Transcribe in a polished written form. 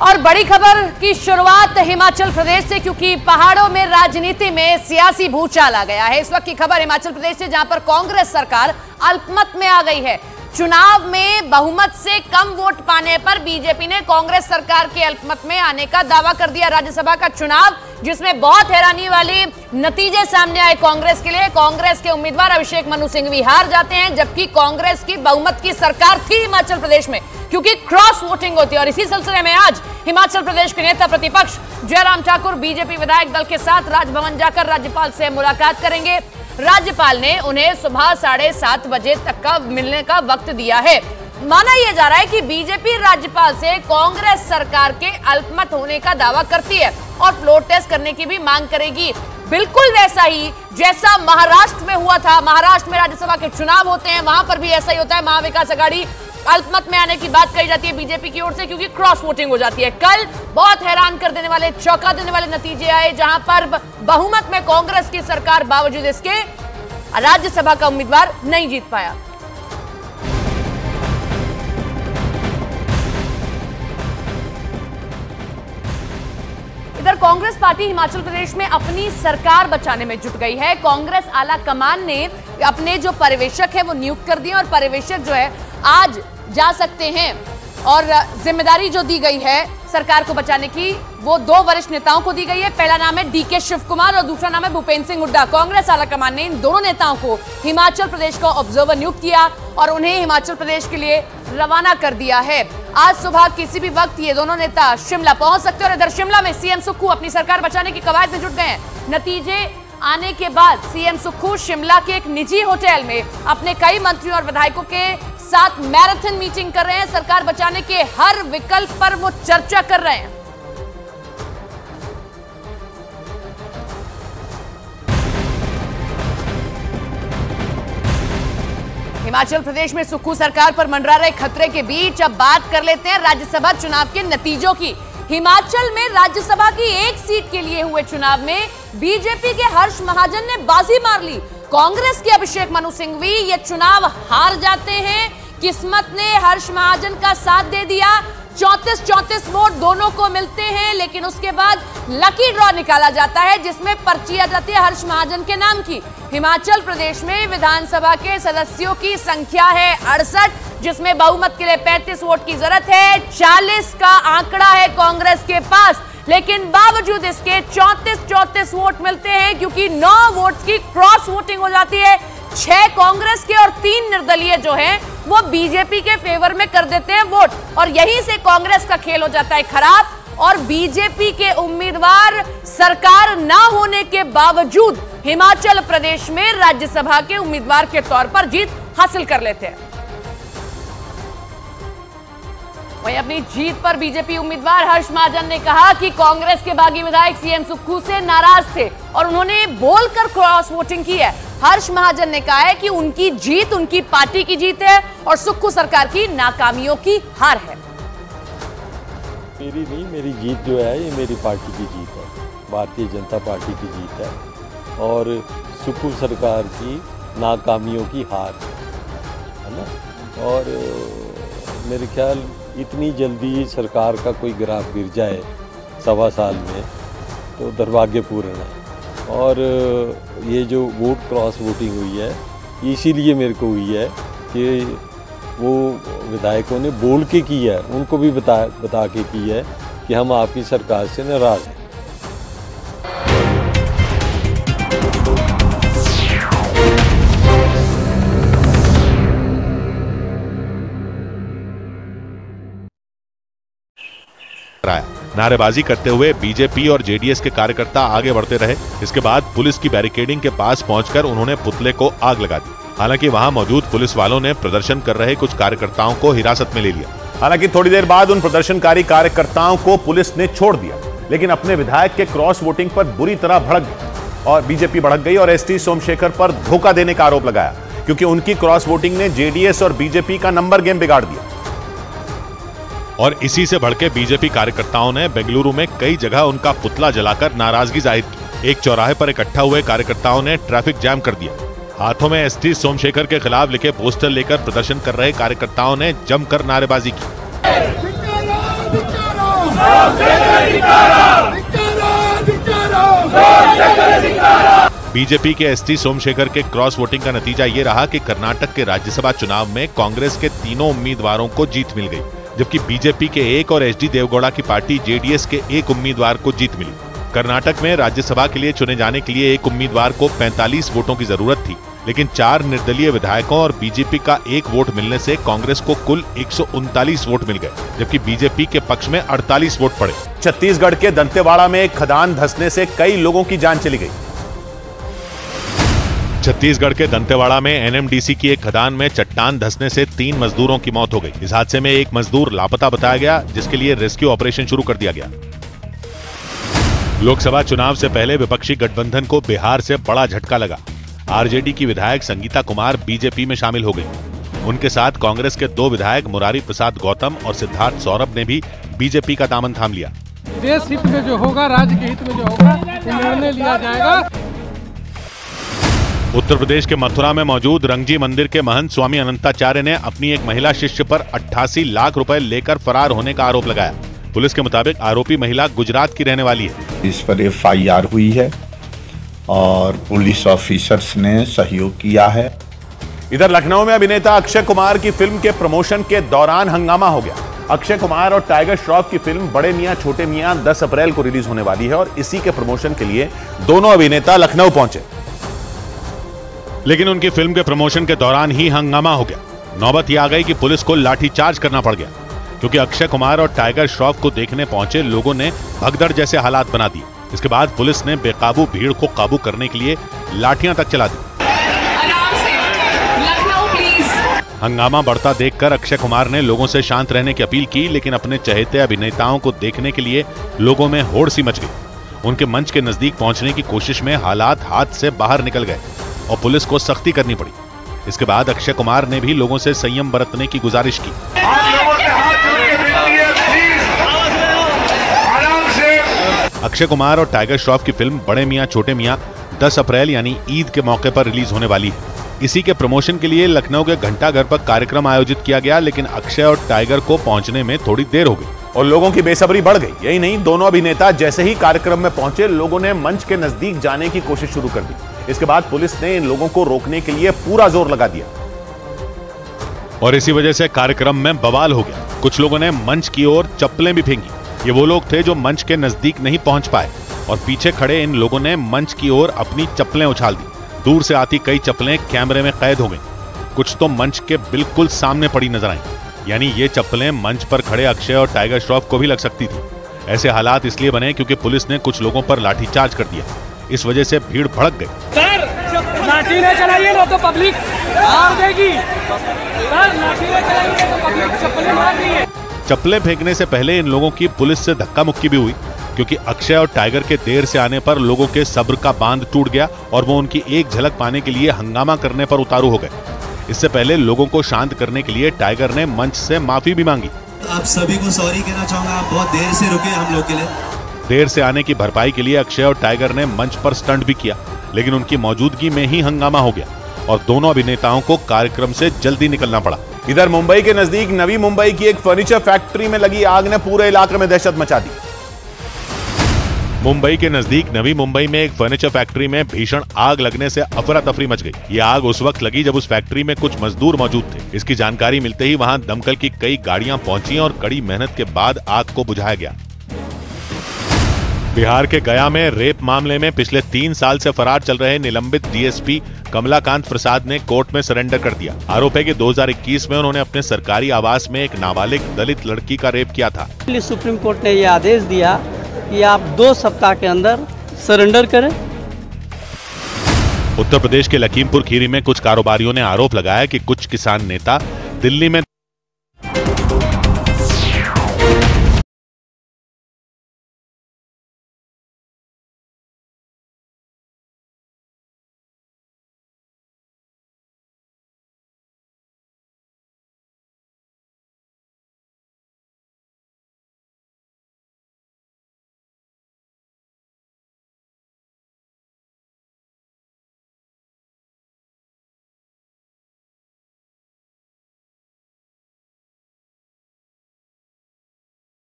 और बड़ी खबर की शुरुआत हिमाचल प्रदेश से, क्योंकि पहाड़ों में राजनीति में सियासी भूचाल आ गया है। इस वक्त की खबर हिमाचल प्रदेश से, जहां पर कांग्रेस सरकार अल्पमत में आ गई है। चुनाव में बहुमत से कम वोट पाने पर बीजेपी ने कांग्रेस सरकार के अल्पमत में आने का दावा कर दिया। राज्यसभा का चुनाव जिसमें बहुत हैरानी वाले नतीजे सामने आए कांग्रेस के लिए। कांग्रेस के उम्मीदवार अभिषेक मनु सिंघवी हार जाते हैं, जबकि कांग्रेस की बहुमत की सरकार थी हिमाचल प्रदेश में, क्योंकि क्रॉस वोटिंग होती है। और इसी सिलसिले में आज हिमाचल प्रदेश के नेता प्रतिपक्ष जयराम ठाकुर बीजेपी विधायक दल के साथ राजभवन जाकर राज्यपाल से मुलाकात करेंगे। राज्यपाल ने उन्हें सुबह 7:30 बजे तक का मिलने का वक्त दिया है। माना यह जा रहा है कि बीजेपी राज्यपाल से कांग्रेस सरकार के अल्पमत होने का दावा करती है और फ्लोर टेस्ट करने की भी मांग करेगी, बिल्कुल वैसा ही जैसा महाराष्ट्र में हुआ था। महाराष्ट्र में राज्यसभा के चुनाव होते हैं, वहां पर भी ऐसा ही होता है। महाविकास आघाड़ी अल्पमत में आने की बात कही जाती है बीजेपी की ओर से, क्योंकि क्रॉस वोटिंग हो जाती है। कल बहुत हैरान कर देने वाले, चौंका देने वाले नतीजे आए, जहां पर बहुमत में कांग्रेस की सरकार बावजूद इसके राज्यसभा का उम्मीदवार नहीं जीत पाया। इधर कांग्रेस पार्टी हिमाचल प्रदेश में अपनी सरकार बचाने में जुट गई है। कांग्रेस आला कमान ने अपने जो पर्यवेक्षक है वो नियुक्त कर दिए, और पर्यवेक्षक जो है आज जा सकते हैं। और जिम्मेदारी जो दी गई है सरकार को बचाने की, वो 2 वरिष्ठ नेताओं को दी गई है। पहला नाम है डीके शिव कुमार और दूसरा नाम है भूपेंद्र सिंह हुड्डा। कांग्रेस आलाकमान ने इन दोनों नेताओं को हिमाचल प्रदेश का ऑब्जर्वर नियुक्त किया और उन्हें हिमाचल प्रदेश के लिए रवाना कर दिया है। आज सुबह किसी भी वक्त ये दोनों नेता शिमला पहुंच सकते हैं। और इधर शिमला में सीएम सुक्खू अपनी सरकार बचाने की कवायद में जुट गए हैं। नतीजे आने के बाद सीएम सुक्खू शिमला के एक निजी होटल में अपने कई मंत्रियों और विधायकों के साथ मैराथन मीटिंग कर रहे हैं। सरकार बचाने के हर विकल्प पर वो चर्चा कर रहे हैं। हिमाचल प्रदेश में सुक्खू सरकार पर मंडरा रहे खतरे के बीच अब बात कर लेते हैं राज्यसभा चुनाव के नतीजों की। हिमाचल में राज्यसभा की एक सीट के लिए हुए चुनाव में बीजेपी के हर्ष महाजन ने बाजी मार ली। कांग्रेस के अभिषेक मनु सिंघवी ये चुनाव हार जाते हैं। किस्मत ने हर्ष महाजन का साथ दे दिया। 34 वोट दोनों को मिलते हैं, लेकिन उसके बाद लकी ड्रॉ निकाला जाता है जिसमें पर्ची आ जाती है हर्ष महाजन के नाम की। हिमाचल प्रदेश में विधानसभा के सदस्यों की संख्या है 68, जिसमें बहुमत के लिए 35 वोट की जरूरत है। 40 का आंकड़ा है कांग्रेस के पास, लेकिन बावजूद इसके 34 वोट मिलते हैं, क्योंकि 9 वोट की क्रॉस वोटिंग हो जाती है। 6 कांग्रेस के और 3 निर्दलीय जो हैं वो बीजेपी के फेवर में कर देते हैं वोट, और यहीं से कांग्रेस का खेल हो जाता है खराब। और बीजेपी के उम्मीदवार सरकार ना होने के बावजूद हिमाचल प्रदेश में राज्यसभा के उम्मीदवार के तौर पर जीत हासिल कर लेते हैं। वहीं अपनी जीत पर बीजेपी उम्मीदवार हर्ष महाजन ने कहा कि कांग्रेस के बागी विधायक सीएम सुक्खू से नाराज थे और उन्होंने बोलकर क्रॉस वोटिंग की है। हर्ष महाजन ने कहा है कि उनकी जीत उनकी पार्टी की जीत है और सुक्खू सरकार की नाकामियों की हार है। मेरी नहीं, मेरी जीत जो है ये मेरी पार्टी की जीत है, भारतीय जनता पार्टी की जीत है, और सुक्खू सरकार की नाकामियों की हार है ना। और मेरे ख्याल इतनी जल्दी सरकार का कोई ग्राफ गिर जाए 1.25 साल में तो दुर्भाग्यपूर्ण है। और ये जो वोट क्रॉस वोटिंग हुई है इसीलिए मेरे को हुई है कि वो विधायकों ने बोल के की है, उनको भी बता के की है कि हम आपकी सरकार से नाराज हैं। नारेबाजी करते हुए बीजेपी और जेडीएस के कार्यकर्ता आगे बढ़ते रहे। इसके बाद पुलिस की बैरिकेडिंग के पास पहुंचकर उन्होंने पुतले को आग लगा दी। हालांकि वहां मौजूद पुलिस वालों ने प्रदर्शन कर रहे कुछ कार्यकर्ताओं को हिरासत में ले लिया। हालांकि थोड़ी देर बाद उन प्रदर्शनकारी कार्यकर्ताओं को पुलिस ने छोड़ दिया, लेकिन अपने विधायक के क्रॉस वोटिंग पर बुरी तरह भड़क गई और बीजेपी भड़क गई और एसटी सोमशेखर पर धोखा देने का आरोप लगाया, क्योंकि उनकी क्रॉस वोटिंग ने जेडीएस और बीजेपी का नंबर गेम बिगाड़ दिया। और इसी से भड़के बीजेपी कार्यकर्ताओं ने बेंगलुरु में कई जगह उनका पुतला जलाकर नाराजगी जाहिर की। एक चौराहे पर इकट्ठा हुए कार्यकर्ताओं ने ट्रैफिक जैम कर दिया। हाथों में एसटी सोमशेखर के खिलाफ लिखे पोस्टर लेकर प्रदर्शन कर रहे कार्यकर्ताओं ने जमकर नारेबाजी की। बीजेपी के एसटी सोमशेखर के क्रॉस वोटिंग का नतीजा ये रहा कि कर्नाटक के राज्यसभा चुनाव में कांग्रेस के तीनों उम्मीदवारों को जीत मिल गई, जबकि बीजेपी के एक और एचडी देवगौड़ा की पार्टी जेडीएस के एक उम्मीदवार को जीत मिली। कर्नाटक में राज्यसभा के लिए चुने जाने के लिए एक उम्मीदवार को 45 वोटों की जरूरत थी, लेकिन 4 निर्दलीय विधायकों और बीजेपी का 1 वोट मिलने से कांग्रेस को कुल 139 वोट मिल गए, जबकि बीजेपी के पक्ष में 48 वोट पड़े। छत्तीसगढ़ के दंतेवाड़ा में एक खदान धंसने से कई लोगों की जान चली गई। छत्तीसगढ़ के दंतेवाड़ा में एनएमडीसी की एक खदान में चट्टान धंसने से 3 मजदूरों की मौत हो गई। इस हादसे में एक मजदूर लापता बताया गया, जिसके लिए रेस्क्यू ऑपरेशन शुरू कर दिया गया। लोकसभा चुनाव से पहले विपक्षी गठबंधन को बिहार से बड़ा झटका लगा। आरजेडी की विधायक संगीता कुमार बीजेपी में शामिल हो गई। उनके साथ कांग्रेस के 2 विधायक मुरारी प्रसाद गौतम और सिद्धार्थ सौरभ ने भी बीजेपी का दामन थाम लिया। देश हित में जो होगा, राज्य के हित में जो होगा, निर्णय लिया जाएगा। उत्तर प्रदेश के मथुरा में मौजूद रंगजी मंदिर के महंत स्वामी अनंताचार्य ने अपनी एक महिला शिष्य पर 88 लाख रुपए लेकर फरार होने का आरोप लगाया। पुलिस के मुताबिक आरोपी महिला गुजरात की रहने वाली है। इस पर FIR हुई है और पुलिस ऑफिसर्स ने सहयोग किया है। इधर लखनऊ में अभिनेता अक्षय कुमार की फिल्म के प्रमोशन के दौरान हंगामा हो गया। अक्षय कुमार और टाइगर श्रॉफ की फिल्म बड़े मियां छोटे मियां 10 अप्रैल को रिलीज होने वाली है और इसी के प्रमोशन के लिए दोनों अभिनेता लखनऊ पहुंचे, लेकिन उनकी फिल्म के प्रमोशन के दौरान ही हंगामा हो गया। नौबत यह आ गई कि पुलिस को लाठीचार्ज करना पड़ गया, क्योंकि अक्षय कुमार और टाइगर श्रॉफ को देखने पहुंचे लोगों ने भगदड़ जैसे हालात बना दिए। इसके बाद पुलिस ने बेकाबू भीड़ को काबू करने के लिए लाठियां तक चला दी। हंगामा बढ़ता देखकर अक्षय कुमार ने लोगों से शांत रहने की अपील की, लेकिन अपने चहेते अभिनेताओं को देखने के लिए लोगों में होड़ सी मच गई। उनके मंच के नजदीक पहुंचने की कोशिश में हालात हाथ से बाहर निकल गए और पुलिस को सख्ती करनी पड़ी। इसके बाद अक्षय कुमार ने भी लोगों से संयम बरतने की गुजारिश की। अक्षय कुमार और टाइगर श्रॉफ की फिल्म बड़े मियां छोटे मियां 10 अप्रैल यानी ईद के मौके पर रिलीज होने वाली है। इसी के प्रमोशन के लिए लखनऊ के घंटाघर पर कार्यक्रम आयोजित किया गया, लेकिन अक्षय और टाइगर को पहुंचने में थोड़ी देर हो गई और लोगों की बेसब्री बढ़ गई। यही नहीं, दोनों अभिनेता जैसे ही कार्यक्रम में पहुंचे, लोगों ने मंच के नजदीक जाने की कोशिश शुरू कर दी। इसके बाद पुलिस ने इन लोगों को रोकने के लिए पूरा जोर लगा दिया और इसी वजह से कार्यक्रम में बवाल हो गया। कुछ लोगों ने मंच की ओर चप्पलें भी फेंकी। ये वो लोग थे जो मंच के नजदीक नहीं पहुंच पाए और पीछे खड़े इन लोगों ने मंच की ओर अपनी चप्पलें उछाल दी। दूर से आती कई चप्पलें कैमरे में कैद हो गईं। कुछ तो मंच के बिल्कुल सामने पड़ी नजर आईं। यानी ये चप्पलें मंच पर खड़े अक्षय और टाइगर श्रॉफ को भी लग सकती थी। ऐसे हालात इसलिए बने क्योंकि पुलिस ने कुछ लोगों पर लाठीचार्ज कर दिया। इस वजह से भीड़ भड़क गई। सर, लाठी न चलाइए, नहीं तो पब्लिक मार देगी। सर, लाठी न चलाइए तो पब्लिक चप्पलें मार रही है। चप्पलें फेंकने से पहले इन लोगों की पुलिस से धक्का मुक्की भी हुई, क्योंकि अक्षय और टाइगर के देर से आने पर लोगों के सब्र का बांध टूट गया और वो उनकी एक झलक पाने के लिए हंगामा करने पर उतारू हो गए। इससे पहले लोगों को शांत करने के लिए टाइगर ने मंच से माफी भी मांगी। आप सभी को सॉरी कहना चाहूंगा, आप बहुत देर से रुके हम लोग के लिए। देर से आने की भरपाई के लिए अक्षय और टाइगर ने मंच पर स्टंट भी किया, लेकिन उनकी मौजूदगी में ही हंगामा हो गया और दोनों अभिनेताओं को कार्यक्रम से जल्दी निकलना पड़ा। इधर मुंबई के नजदीक नवी मुंबई की एक फर्नीचर फैक्ट्री में लगी आग ने पूरे इलाके में दहशत मचा दी। मुंबई के नजदीक नवी मुंबई में एक फर्नीचर फैक्ट्री में भीषण आग लगने से अफरा तफरी मच गई। ये आग उस वक्त लगी जब उस फैक्ट्री में कुछ मजदूर मौजूद थे। इसकी जानकारी मिलते ही वहां दमकल की कई गाड़ियां पहुंची और कड़ी मेहनत के बाद आग को बुझाया गया। बिहार के गया में रेप मामले में पिछले 3 साल से फरार चल रहे निलंबित डीएसपी कमलाकांत प्रसाद ने कोर्ट में सरेंडर कर दिया। आरोप है कि 2021 में उन्होंने अपने सरकारी आवास में एक नाबालिग दलित लड़की का रेप किया था। सुप्रीम कोर्ट ने यह आदेश दिया कि आप 2 सप्ताह के अंदर सरेंडर करें। उत्तर प्रदेश के लखीमपुर खीरी में कुछ कारोबारियों ने आरोप लगाया कि कुछ किसान नेता दिल्ली में